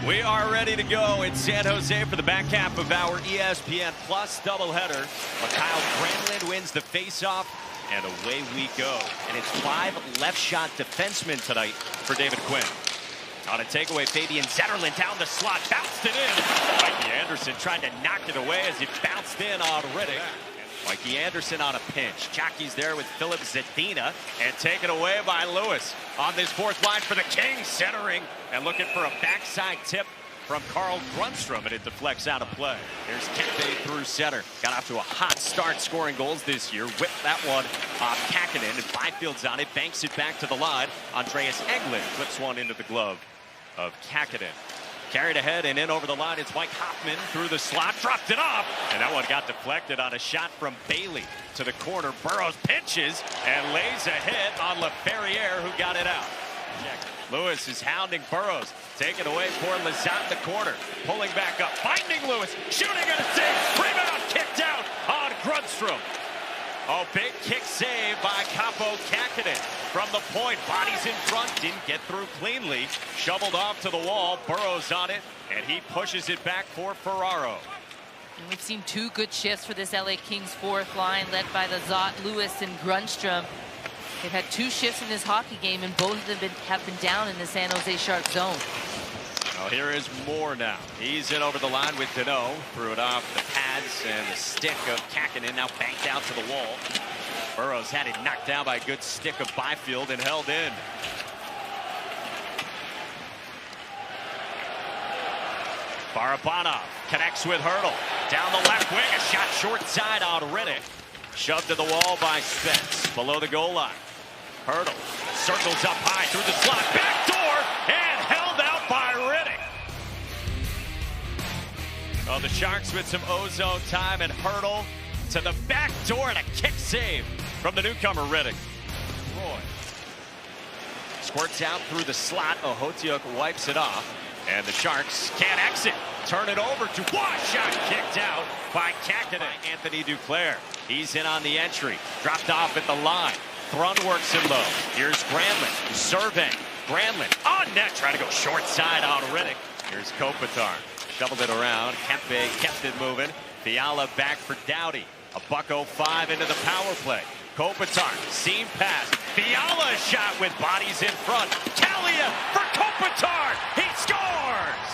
We are ready to go in San Jose for the back half of our ESPN Plus doubleheader. Kyle Granlund wins the faceoff, and away we go. And it's 5 left shot defensemen tonight for David Quinn. On a takeaway, Fabian Zetterlund down the slot, bounced it in. Mikey Anderson tried to knock it away as it bounced in on Riddick. Mikey Anderson on a pinch. Jockey's there with Philip Zadina, and taken away by Lewis. On this fourth line for the Kings, centering and looking for a backside tip from Carl Grundstrom, and it deflects out of play. Here's Kempe through center. Got off to a hot start scoring goals this year. Whipped that one off Kakkonen, and Byfield's on it. Banks it back to the line. Andreas Eglin flips one into the glove of Kakkonen. Carried ahead and in over the line. It's Mike Hoffman through the slot, dropped it off, and that one got deflected on a shot from Bailey to the corner. Burrows pinches and lays a hit on LaFerriere, who got it out. Lewis is hounding Burrows, taken away for Lizotte in the corner, pulling back up, finding Lewis, shooting at a save, rebound kicked out on Grundstrom. Oh, big kick save by Kaapo Kakkonen from the point. Bodies in front, didn't get through cleanly. Shoveled off to the wall. Burrows on it, and he pushes it back for Ferraro. And we've seen 2 good shifts for this LA Kings fourth line, led by Lizotte, Lewis, and Grundstrom. They've had 2 shifts in this hockey game, and both of them have been down in the San Jose Sharks zone. Well, here is Moore now. He's in over the line with Deneau. Threw it off the pads and the stick of Kakkonen, now banked out to the wall. Burrows had it knocked down by a good stick of Byfield and held in. Barabanov connects with Hurdle. Down the left wing, a shot short side on Riddick. Shoved to the wall by Spence, below the goal line. Hurdle circles up high through the slot, back door, and held out by Riddick. Oh, the Sharks with some ozone time, and Hurdle to the back door, and a kick save from the newcomer Riddick. Roy squirts out through the slot. Ohotiuk wipes it off, and the Sharks can't exit. Turn it over to Wash, shot kicked out by Kakkonen. Anthony Duclair, he's in on the entry, dropped off at the line. Thrun works him low. Here's Granlund, surveying. Granlund on net, trying to go short side on Riddick. Here's Kopitar, shoveled it around. Kempe kept it moving. Fiala back for Doughty. A $1.05 into the power play. Kopitar, seam pass. Fiala shot with bodies in front. Talia for Kopitar. He scores!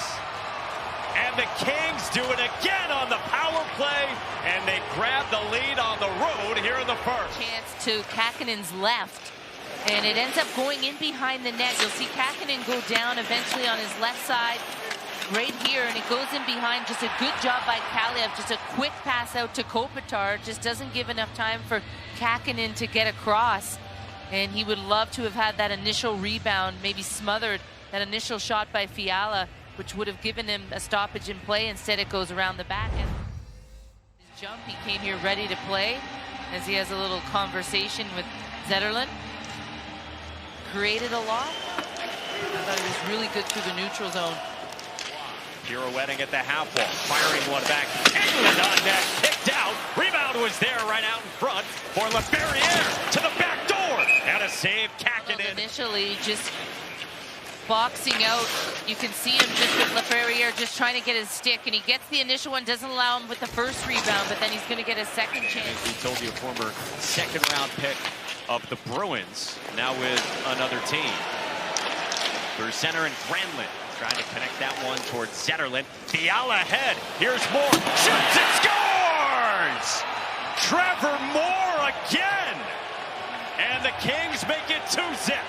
And the Kings do it again on the power play, and they grab the lead on the road here in the first. Chance to Kakkonen's left, and it ends up going in behind the net. You'll see Kakkonen go down eventually on his left side right here, and it goes in behind. Just a good job by Kaliev. Just a quick pass out to Kopitar. Just doesn't give enough time for Kakkonen to get across, and he would love to have had that initial rebound, maybe smothered that initial shot by Fiala, which would have given him a stoppage in play. Instead, it goes around the back. And his jump, he came here ready to play as he has a little conversation with Zetterlund. Created a lot. I thought he was really good through the neutral zone. Pirouetting at the half wall, firing one back. England on net, kicked out. Rebound was there right out in front for LaFerriere to the back door. And a save, Kakkonen. Initially, just boxing out. You can see him just with LaFerriere just trying to get his stick, and he gets the initial one, doesn't allow him with the first rebound, but then he's going to get a second chance. As we told you, a former second-round pick of the Bruins, now with another team. Through center, and Granlund trying to connect that one towards Zetterlund. Fiala ahead. Here's Moore. Shoots and scores! Trevor Moore again! And the Kings make it 2-zip.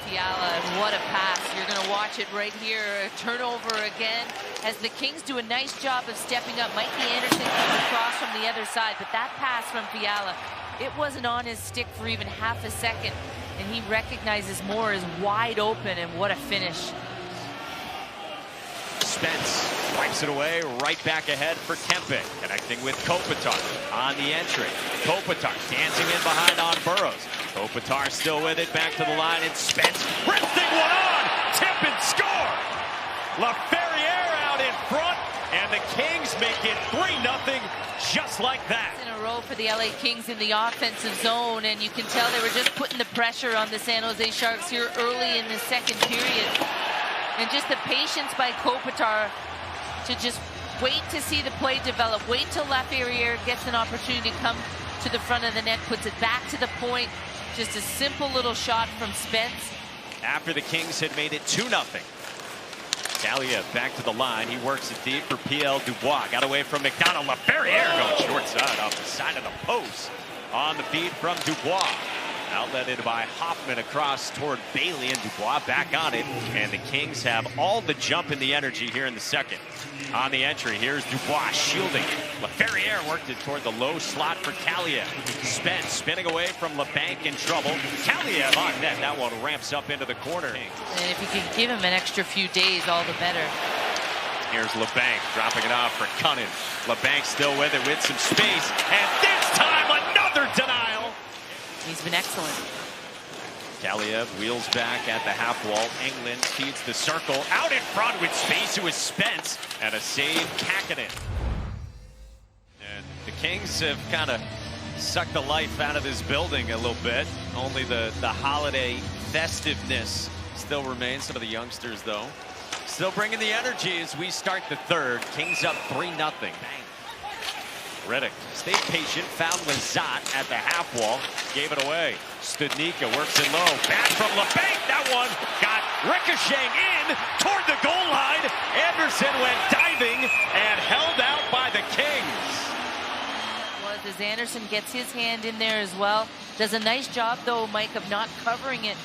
Fiala, and what a pass. You're going to watch it right here. A turnover again as the Kings do a nice job of stepping up. Mikey Anderson comes across from the other side, but that pass from Fiala, it wasn't on his stick for even half a second, and he recognizes Moore is wide open, and what a finish. Spence wipes it away, right back ahead for Kempe, connecting with Kopitar on the entry. Kopitar dancing in behind on Burrows. Kopitar still with it, back to the line, and Spence ripping one on, tip and score. LaFerriere out in front, and the Kings make it 3-0 just like that. In a row for the LA Kings in the offensive zone, and you can tell they were just putting the pressure on the San Jose Sharks here early in the second period. And just the patience by Kopitar to just wait to see the play develop, wait till Laferriere gets an opportunity to come to the front of the net, puts it back to the point. Just a simple little shot from Spence. After the Kings had made it 2-0. Kaliev back to the line. He works it deep for P.L. Dubois. Got away from McDonald. Laferriere going short side off the side of the post. On the feed from Dubois. Outletted by Hoffman across toward Bailey, and Dubois back on it. And the Kings have all the jump and the energy here in the second. On the entry, here's Dubois shielding. Laferriere worked it toward the low slot for Kaliev. Spence spinning away from LeBanc in trouble. Kaliev on net. That one ramps up into the corner. And if you can give him an extra few days, all the better. Here's LeBanc dropping it off for Cunnin. LeBanc still with it with some space. And this time, another denial. He's been excellent. Kaliev wheels back at the half wall. Englund feeds the circle. Out in front with space to his Spence. And a save, Kakkonen. And the Kings have kind of sucked the life out of this building a little bit. Only the holiday festiveness still remains. Some of the youngsters, though, still bringing the energy as we start the third. Kings up 3-0. Riddick stayed patient, found Lizotte at the half wall, gave it away. Studnicka works it low, back from LeBanc. That one got ricocheting in toward the goal line. Anderson went diving and held out by the Kings. Well, as Anderson gets his hand in there as well. Does a nice job, though, Mike, of not covering it.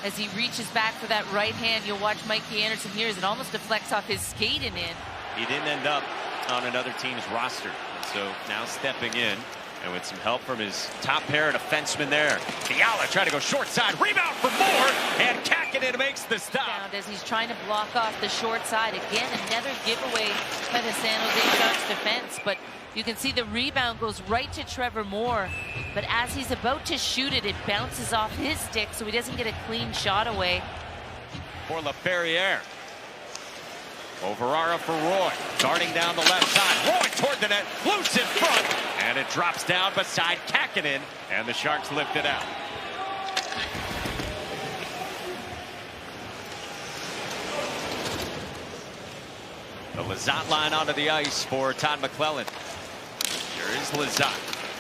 As he reaches back for that right hand, you'll watch Mikey Anderson here as it almost deflects off his skate and in. He didn't end up on another team's roster. So now stepping in, and with some help from his top pair of defensemen there. Fiala trying to go short side, rebound for more, and Kakkonen makes the stop. As he's trying to block off the short side. Again, another giveaway by the San Jose Sharks defense, but you can see the rebound goes right to Trevor Moore. But as he's about to shoot it, it bounces off his stick, so he doesn't get a clean shot away. For Laferriere. Overara for Roy, darting down the left side. Roy toward the net, loose in front, and it drops down beside Kakkonen, and the Sharks lift it out. The Lizotte line onto the ice for Todd McClellan. Here is Lizotte.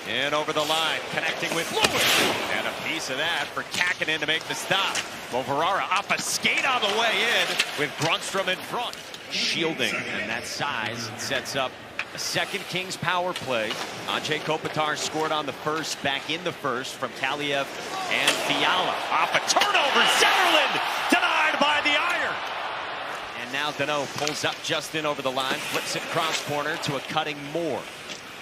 In over the line, connecting with Lewis. And a piece of that for Kakkonen to make the stop. Overara off a skate on the way in with Grundstrom in front. Shielding, and that size sets up a second Kings power play. Anze Kopitar scored on the first, back in the first from Kaliev and Fiala. Off a turnover, Zetterlund denied by the iron. And now Danault pulls up just in over the line, flips it cross corner to a cutting Moore.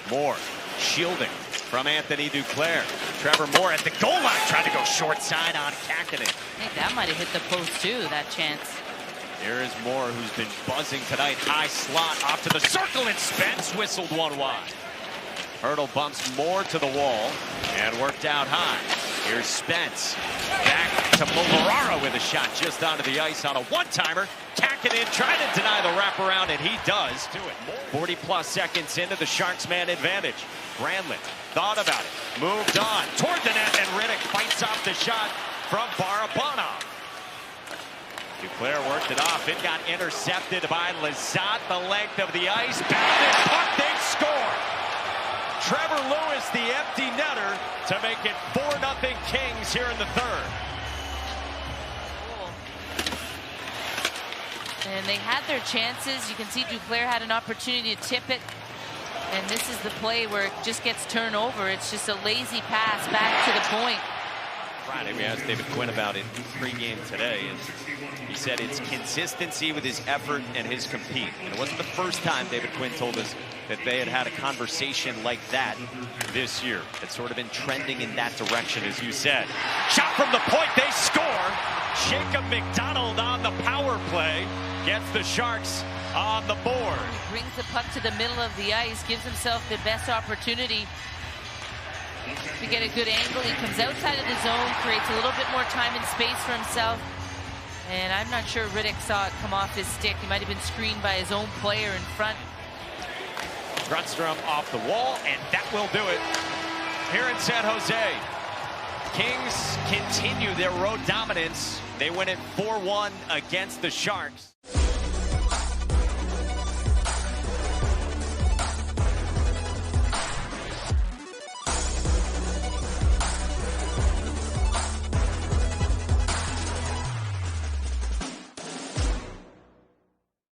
Moore shielding from Anthony Duclair. Trevor Moore at the goal line, trying to go short side on Kakkonen. I think that might have hit the post too, that chance. Here is Moore, who's been buzzing tonight. High slot off to the circle, and Spence whistled one wide. Hurdle bumps Moore to the wall and worked out high. Here's Spence. Back to Moverara with a shot just onto the ice on a one-timer. Kakkonen trying to deny the wraparound, and he does. 40-plus seconds into the Sharks' man advantage. Granlund thought about it, moved on toward the net, and Riddick fights off the shot from Barabanov. Duclair worked it off. It got intercepted by Lizotte. The length of the ice. Bounded puck. They score. Trevor Lewis, the empty netter, to make it 4-0 Kings here in the third. And they had their chances. You can see Duclair had an opportunity to tip it. And this is the play where it just gets turned over. It's just a lazy pass back to the point. Friday, we asked David Quinn about it pregame today, and he said it's consistency with his effort and his compete. And it wasn't the first time David Quinn told us that they had had a conversation like that this year. It's sort of been trending in that direction, as you said. Shot from the point, they score. Jacob McDonald on the power play gets the Sharks on the board. He brings the puck to the middle of the ice, gives himself the best opportunity to get a good angle. He comes outside of the zone, creates a little bit more time and space for himself. And I'm not sure Riddick saw it come off his stick. He might have been screened by his own player in front. Grundstrom off the wall, and that will do it here in San Jose. Kings continue their road dominance. They win it 4-1 against the Sharks.